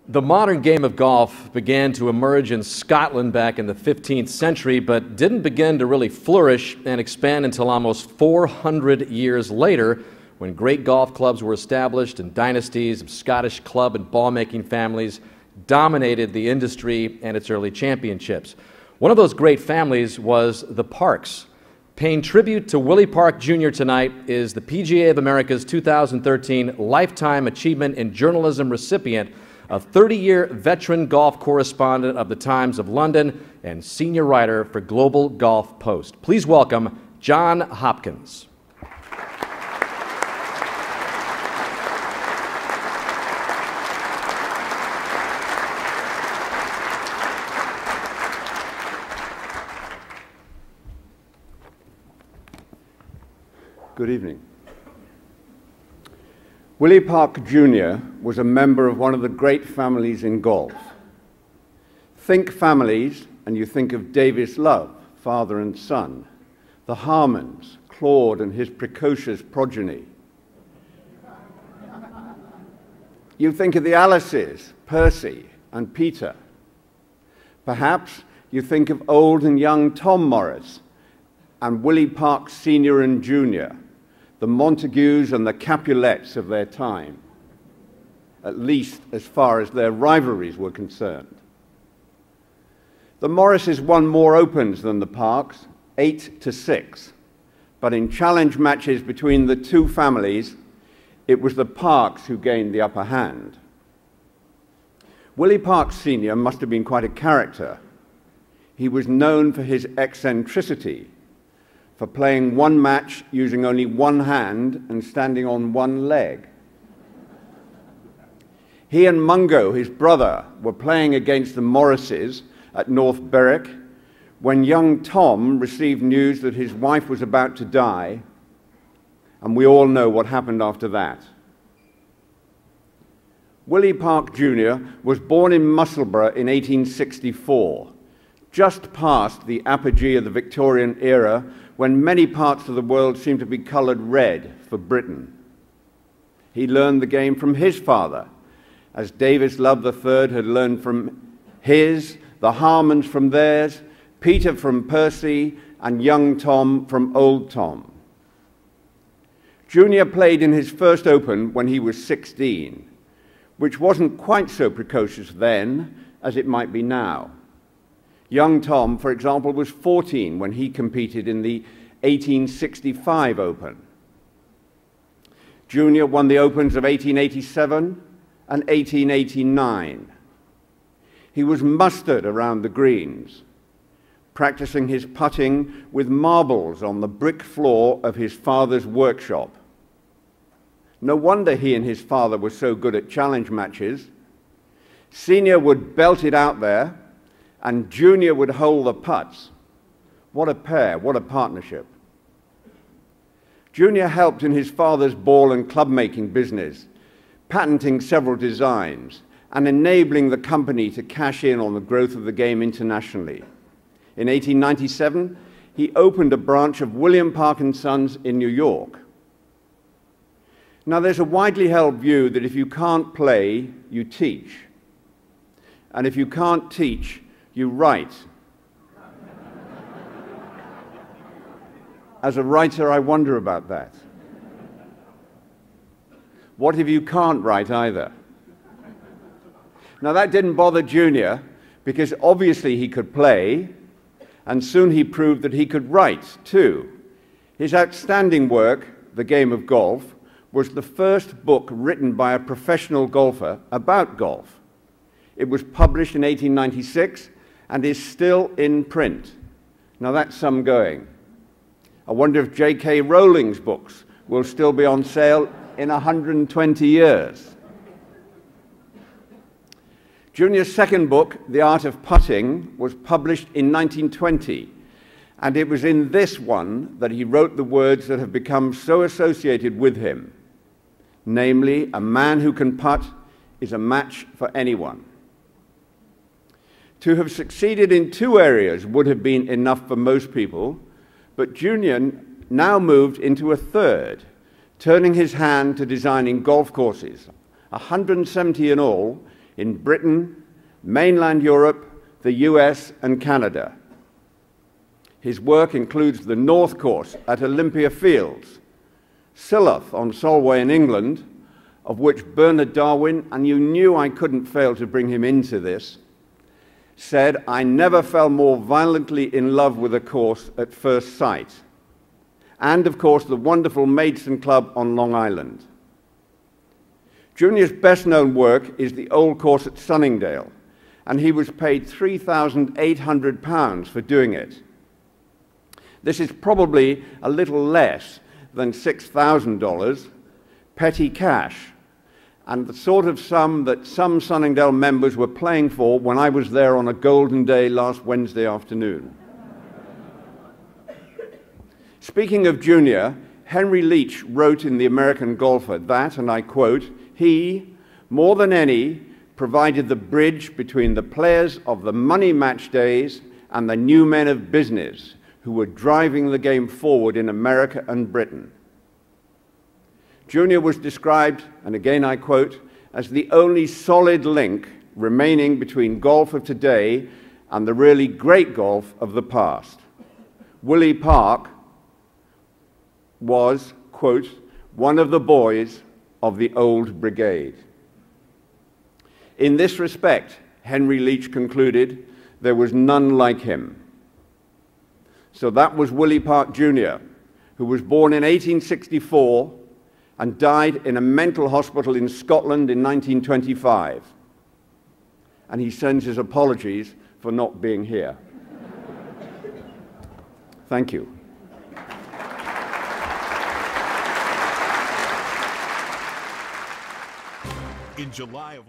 The modern game of golf began to emerge in Scotland back in the 15th century, but didn't begin to really flourish and expand until almost 400 years later, when great golf clubs were established and dynasties of Scottish club and ball-making families dominated the industry and its early championships. One of those great families was the Parks. Paying tribute to Willie Park Jr. tonight is the PGA of America's 2013 Lifetime Achievement in Journalism recipient, a 30-year veteran golf correspondent of the Times of London and senior writer for Global Golf Post. Please welcome John Hopkins. Good evening. Willie Park Jr. was a member of one of the great families in golf. Think families, and you think of Davis Love, father and son, the Harmons, Claude and his precocious progeny. You think of the Alices, Percy and Peter. Perhaps you think of old and young Tom Morris and Willie Park Sr. and Jr., the Montagues and the Capulets of their time, at least as far as their rivalries were concerned. The Morrises won more Opens than the Parks, 8-6, but in challenge matches between the two families, it was the Parks who gained the upper hand. Willie Park Sr. must have been quite a character. He was known for his eccentricity, for playing one match using only one hand and standing on one leg. He and Mungo, his brother, were playing against the Morrises at North Berwick when young Tom received news that his wife was about to die, and we all know what happened after that. Willie Park Jr. was born in Musselburgh in 1864, just past the apogee of the Victorian era, when many parts of the world seemed to be coloured red for Britain. He learned the game from his father, as Davis Love III had learned from his, the Harmons from theirs, Peter from Percy, and young Tom from old Tom. Junior played in his first Open when he was 16, which wasn't quite so precocious then as it might be now. Young Tom, for example, was 14 when he competed in the 1865 Open. Junior won the Opens of 1887 and 1889. He was mustered around the greens, practicing his putting with marbles on the brick floor of his father's workshop. No wonder he and his father were so good at challenge matches. Senior would belt it out there, and Junior would hold the putts. What a pair, what a partnership. Junior helped in his father's ball and club-making business, patenting several designs and enabling the company to cash in on the growth of the game internationally. In 1897, he opened a branch of William Park & Sons in New York. Now, there's a widely held view that if you can't play, you teach. And if you can't teach, you write. As a writer, I wonder about that. What if you can't write either? Now, that didn't bother Junior, because obviously he could play, and soon he proved that he could write too. His outstanding work, The Game of Golf, was the first book written by a professional golfer about golf. It was published in 1896 and is still in print. Now that's some going. I wonder if J.K. Rowling's books will still be on sale in 120 years. Junior's second book, The Art of Putting, was published in 1920, and it was in this one that he wrote the words that have become so associated with him, namely, a man who can putt is a match for anyone. To have succeeded in two areas would have been enough for most people, but Junior now moved into a third, turning his hand to designing golf courses, 170 in all, in Britain, mainland Europe, the US, and Canada. His work includes the North Course at Olympia Fields, Silloth on Solway in England, of which Bernard Darwin, and you knew I couldn't fail to bring him into this, said, "I never fell more violently in love with a course at first sight." And, of course, the wonderful Maidstone Club on Long Island. Junior's best-known work is the Old Course at Sunningdale, and he was paid £3,800 for doing it. This is probably a little less than $6,000 petty cash, and the sort of sum that some Sunningdale members were playing for when I was there on a golden day last Wednesday afternoon. Speaking of Junior, Henry Leach wrote in The American Golfer that, and I quote, "He, more than any, provided the bridge between the players of the money match days and the new men of business who were driving the game forward in America and Britain." Junior was described, and again I quote, as the only solid link remaining between golf of today and the really great golf of the past. Willie Park was, quote, "one of the boys of the old brigade." In this respect, Henry Leach concluded, there was none like him. So that was Willie Park Jr., who was born in 1864 and died in a mental hospital in Scotland in 1925. And he sends his apologies for not being here. Thank you. In July of